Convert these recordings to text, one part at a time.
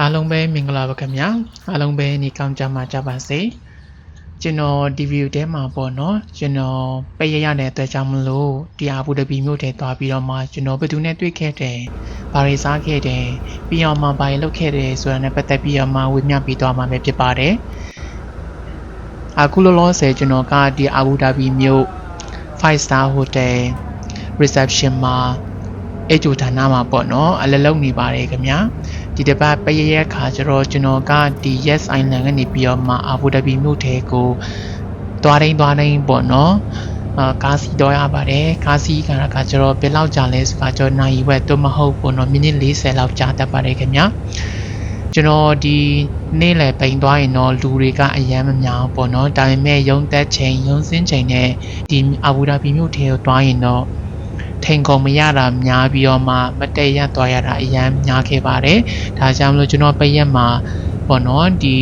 အားလုံးပဲမင်္ဂလာပါခင်ဗျာအားလုံးပဲနေကောင်းကြမှာကြပါစေကျွန်တော်ဒီဗီဒီယိုထဲမှာပေါ့နော်ကျွန်တော်ပိတ်ရတဲ့အတွက်ကြောင့်မလို့ဒီအာဘူဒဘီမြို့ထဲသွားပြီးတော့မှကျွန်တော်ဘယ်သူနဲ့တွေ့ခဲ့တယ်ဘာတွေစားခဲ့တယ်ပြီးတော့မှဘာတွေလုပ်ခဲ့တယ်ဆိုတာနဲ့ပတ်သက်ပြီးတော့မှဝေမျှပြီးသွားမှာပဲဖြစ်ပါတယ်အခုလောလောဆယ်ကျွန်တော်ကဒီအာဘူဒဘီမြို့ 5 star hotel reception မှာအဲ့ကျိုဌာနမှာပေါ့နော်အလလုံးနေပါတယ်ခင်ဗျာဒီတစ်ပတ်ပရရဲ့ခါကျတော့ကျွန်တော်ကဒီ Yes Island ကနေပြီးတော့မှအာဘူဒဘီမြို့ထဲကိုသွားတိုင်းပေါ့နော်ကားစီတော့ရပါတယ်ကားစီကကျတော့ဘယ်လောက်ကြာလဲဆိုတာကျွန်တော်နိုင်ဝက်တော့မဟုတ်ပေါ့နော်မိနစ်40လောက်ကြာတတ်ပါတယ်ခင်ဗျာကျွန်တော်ဒီနေ့လည်ပိန်သွားရင်တော့လူတွေကအယမ်းမများဘူးပေါ့နော်ဒါပေမဲ့ရုံသက်ချိန်ရုံစင်းချိန်နဲ့ဒီအာဘူဒဘီမြို့ထဲကိုသွားရင်တော့ထိန်ကုန်မရတာများပြီးတော့မှမတည့်ရသွားရတာအရန်များခဲ့ပါတယ်ဒါကြောင့်မလို့ကျွန်တော်ပိတ်ရက်မှာပေါ့နော်ဒီ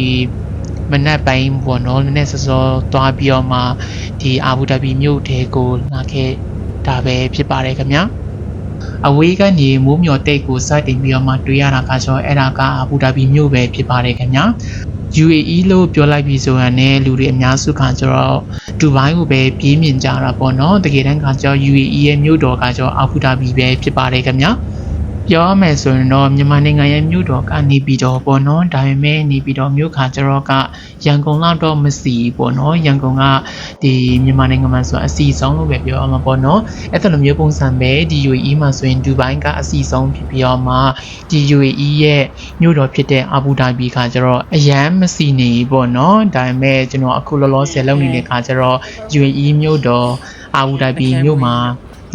မနက်ပိုင်းပေါ့နော်နည်းနည်းစောစောသွားပြီးတော့မှဒီအာဘူဒဘီမြို့ထဲကိုလာခဲ့တာပဲဖြစ်ပါတယ်ခင်ဗျာအဝေးကနေမိုးမျှော်တိတ်ကိုစတင်ပြီးတော့မှတွေ့ရတာကဆိုအဲ့ဒါကအာဘူဒဘီမြို့ပဲဖြစ်ပါတယ်ခင်ဗျာUAE လို့ပြောလိုက်ပြီးဆိုရင်လည်းလူတွေအများစုကကျတော့ဒူဘိုင်းကိုပဲပြေးမြင်ကြတာပေါ့နော်တကယ်တမ်းကကျတော့ UAE ရဲ့မြို့တော်ကကျတော့အာဘူဒါဘီပဲဖြစ်ပါတယ်ခင်ဗျာပြောရမယ်ဆိုရင်တော့မြန်မာနိုင်ငံရဲ့မြို့တော်ကနေပြီးတော့ပေါ့နော်ဒါပေမဲ့နေပြီးတော့မြို့ခါကျတော့ကရန်ကုန်လောက်တော့မစီပေါ့နော်ရန်ကုန်ကဒီမြန်မာနိုင်ငံမှာဆိုအစီဆုံးလို့ပဲပြောရမှာပေါ့နော်အဲ့လိုမျိုးပုံစံပဲဒီ UAE မှာဆိုရင်ဒူဘိုင်းကအစီဆုံးဖြစ်ပြီးတော့မှဒီ UAE ရဲ့မြို့တော်ဖြစ်တဲ့အာဘူဒါဘီခါကျတော့အရန်မစီနေပေါ့နော်ဒါပေမဲ့ကျွန်တော်အခုလောလောဆယ်လုပ်နေတဲ့ခါကျတော့ UAE မြို့တော်အာဘူဒါဘီမြို့မှာ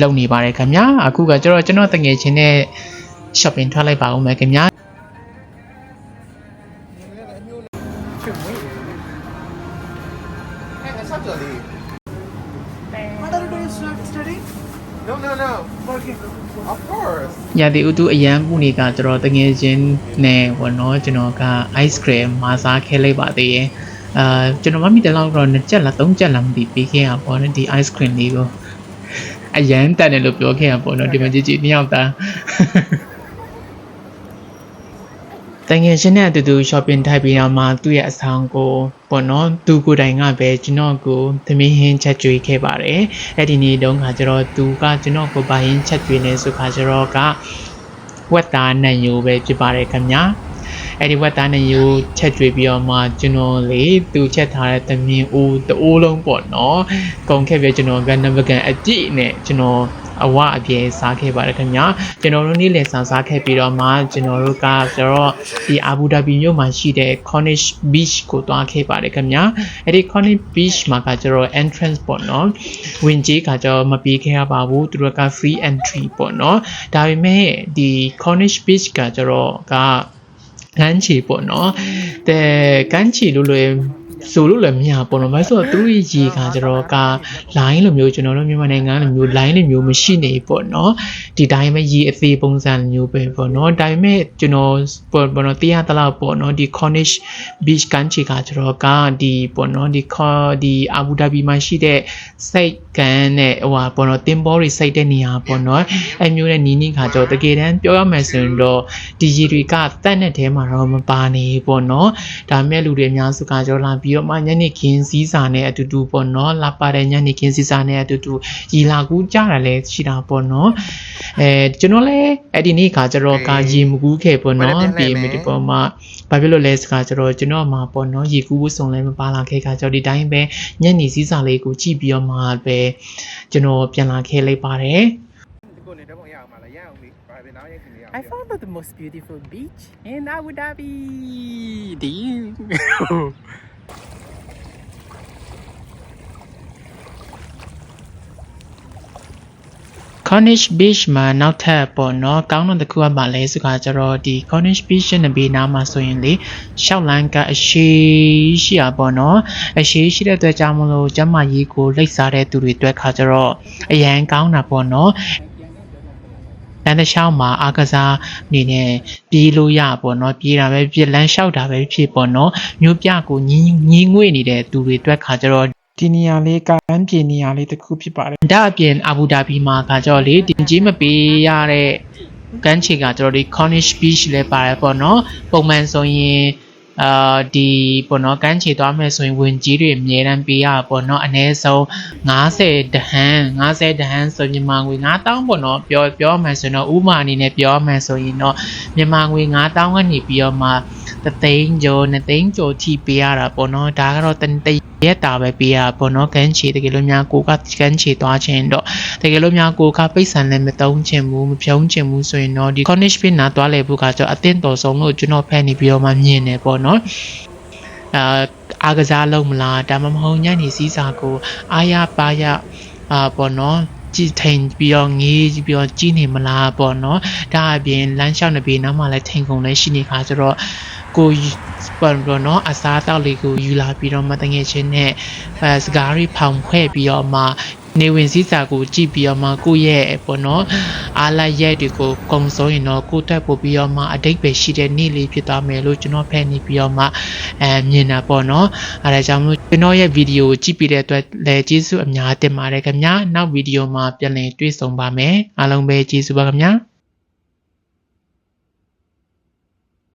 လုပ်နေပါတယ်ခင်ဗျာအခုကကျွန်တော်တငယ်ချင်းနဲ့shopping ထွက်လိုက်ပါဦးမယ်ခင်ဗျာရတဲ့ဥတုအရန်ပူနေကကျွန်တော်တငယ်ချင်းနဲ့ဘောနော်ကျွန်တော်က ice cream မာစားခဲလိုက်ပါသေးရဲ့ကျွန်တော်မမိတဲ့လောက်တော့2ချက်လား3ချက်လားမသိပေးခဲ့ရပေါ့နော်ဒီ ice cream လေးကိုအရန်တန်တယ်လို့ပြောခဲ့ရပေါ့နော်ဒီမှာကြည့်မြောက်တာတငယ်ချင်းနဲ့အတူတူ shopping ထိုက်ပြီးတော့မှသူ့ရဲ့အဆောင်ကိုပေါ့နော်သူကိုယ်တိုင်ကပဲကျွန်တော်ကိုသမီးဟင်းချက်ကျွေးခဲ့ပါတယ်အဲ့ဒီနေ့တုန်းကကျတော့သူကကျွန်တော်ကိုဘာဟင်းချက်ကျွေးနေဆိုခါကျတော့ကဝက်သားနဲ့ယိုပဲဖြစ်ပါတယ်ခင်ဗျာအဲ့ဒီဝက်သားနဲ့ယိုချက်ကျွေးပြီးတော့မှကျွန်တော်လေသူချက်ထားတဲ့သမင်းအိုးတအိုးလုံးပေါ့နော်ကုန်ခဲ့ပြီးကျွန်တော်ကနံပါတ်ကန်အကြည့်နဲ့ကျွန်တော်အဝအပြေစားခဲ့ပါတယ်ခင်ဗျာကျွန်တော်တို့နေ့လည်စားခဲ့ပြီးတော့မှကျွန်တော်တို့ကကျတော့ဒီအာဘူဒါဘီမြို့မှာရှိတဲ့ Cornish Beach ကိုသွားခဲ့ပါတယ်ခင်ဗျာအဲ့ဒီ Cornish Beach မှာကကျတော့ entrance ပေါ့နော်ဝင်ကြီးကကျတော့မပြေးခဲ့ရပါဘူးသူတို့က free entry ပေါ့နော်ဒါပေမဲ့ဒီ Cornish Beach ကကျတော့ကကမ်းခြေပေါ့နော်တဲ့ကမ်းခြေလို့လည်းဆိုလို့လည်းမရပေါ့နော်ဘာလို့ဆိုတော့သူတို့ရေကကျတော့က line လိုမျိုးကျွန်တော်တို့မြန်မာနိုင်ငံလိုမျိုး line လိုမျိုးမရှိနေပေါ့နော်ဒီတိုင်းပဲရေအသေးပုံစံမျိုးပဲပေါ့နော်ဒါပေမဲ့ကျွန်တော်ပေါ့နော်တရားတလောက်ပေါ့နော်ဒီ Cornish Beach ကမ်းခြေကကျတော့ကဒီပေါ့နော်ဒီအာဘူဒါဘီမှာရှိတဲ့စိတ်ကန်နဲ့ဟိုဟာပေါ့နော်တင်ဘောတွေစိတ်တဲ့နေရာပေါ့နော်အဲ့မျိုးနဲ့နီးနီးခါကျတော့တကယ်တမ်းပြောရမယ်ဆိုရင်တော့ဒီရေတွေကတက်တဲ့ထဲမှာတော့မပါနေပေါ့နော်ဒါပေမဲ့လူတွေအများစုကကျတော့လာပြီးတော့မှညနေခင်းစည်းစာနဲ့အတူတူပေါ့နော်လာပါတဲ့ညနေခင်းစည်းစာနဲ့အတူတူရေလာကူးကြတာလည်းရှိတာပေါ့နော်ကျွန်တော်လည်းအဲ့ဒီနေ့ခါကျတော့ကရေမကူးခဲ့ပေါ့နော်ပြီးမြဒီပေါ်မှာဘာဖြစ်လို့လဲစကားကျတော့ကျွန်တော်မှာပေါ့နော်ရေကူးဖို့စုံလည်းမပါလာခဲ့ခါကျတော့ဒီတိုင်းပဲညနေစည်းစာလေးကိုကြည့်ပြီးတော့မှပဲကျွန်တော်ပြန်လာခဲ့လိုက်ပါတယ် I found the most beautiful beach in Abu Dhabi. Cornish Beach မှာနောက်ထပ်ပေါ့နော်ကောင်းတဲ့တစ်ခုကပါလဲဆိုကြတော့ဒီ Cornish Beach နဲ့ဘေးနားမှာဆိုရင်လေရှောက်လန်းကအရှိရှိရပေါ့နော်အရှိရှိတဲ့အတွက်ကြောင့်မလို့ကျမကြီးကိုလိပ်စားတဲ့သူတွေအတွက်ခါကျတော့အရန်ကောင်းတာပေါ့နော်လမ်းတစ်လျှောက်မှာအားကစားနေနဲ့ပြေးလို့ရပေါ့နော်ပြေးတာပဲပြေးလမ်းလျှောက်တာပဲဖြစ်ပေါ့နော်မြို့ပြကိုညီငွေ့နေတဲ့သူတွေအတွက်ခါကျတော့ဒီနေရာလေးကမ်းပြေနေရာလေးတစ်ခုဖြစ်ပါတယ်ဒါအပြင်အာဘူဒါဘီမှာကကြောလေတင်ကြီးမပေးရတဲ့ ကမ်းခြေကကျွန်တော်ဒီ Cornish Beach လဲပါတယ်ပေါ့နော်ပုံမှန်ဆိုရင်ဒီပေါ့နော်ကမ်းခြေသွားမယ်ဆိုရင်ဝင်ကြီးတွေအများတန်းပေးရပေါ့နော်အနည်းဆုံး50ဒဟန်ဆိုမြန်မာငွေ9000ပေါ့နော်ပြောမှဆိုရင်တော့ဥပမာအနေနဲ့ပြောမှဆိုရင်တော့မြန်မာငွေ9000ကနေပြီးတော့မှ3သိန်းကျော်2သိန်းကျော်ထိပေးရတာပေါ့နော်ဒါကတော့တရက်တာပဲပေးရပေါ့နော်ကမ်းခြေတကယ်လို့များကိုကကမ်းခြေသွားခြင်းတော့တကယ်လို့များကိုကပိတ်ဆန်လည်းမသုံးချင်ဘူးမဖြုံးချင်ဘူးဆိုရင်တော့ဒီ Cornish Beach နာသွားလေဖို့ကကြောင့်အသင့်တော်ဆုံးလို့ကျွန်တော်ဖက်နေပြီးတော့မှမြင်နေပေါ့နော်အားကစားလုံးမလားဒါမှမဟုတ်ညနေစည်းစာကိုအားရပါရပေါ့နော်ကြည်ထိန်ပြီးတော့ငေးပြီးတော့ကြီးနေမလားပေါ့နော်ဒါအပြင်လမ်းလျှောက်နေပြီးနောက်မှလည်းထိန်ကုန်လည်းရှိနေခါဆိုတော့ကိုပေါ့နော်အစားတောက်လေးကိုယူလာပြီးတော့မတငယ်ချင်းနဲ့စကားရီဖောင်ဖွဲ့ပြီးတော့မှနေဝင်စည်းစာကိုကြည့်ပြီးတော့မှကိုယ့်ရဲ့ပေါ့နော်အားလိုက်ရက်တွေကိုကုံစိုးရင်တော့ကိုယ့်တက်ပို့ပြီးတော့မှအတိတ်ပဲရှိတဲ့နေ့လေးဖြစ်သွားမယ်လို့ကျွန်တော်ဖက်နေပြီးတော့မှမြင်တာပေါ့နော်အဲဒါကြောင့်မို့ကျွန်တော်ရဲ့ဗီဒီယိုကိုကြည့်ပြီးတဲ့အတွက်လည်းကျေးဇူးအများတင်ပါတယ်ခင်ဗျာနောက်ဗီဒီယိုမှာပြန်လည်တွေ့ဆုံပါမယ်အားလုံးပဲကျေးဇူးပါခင်ဗျာ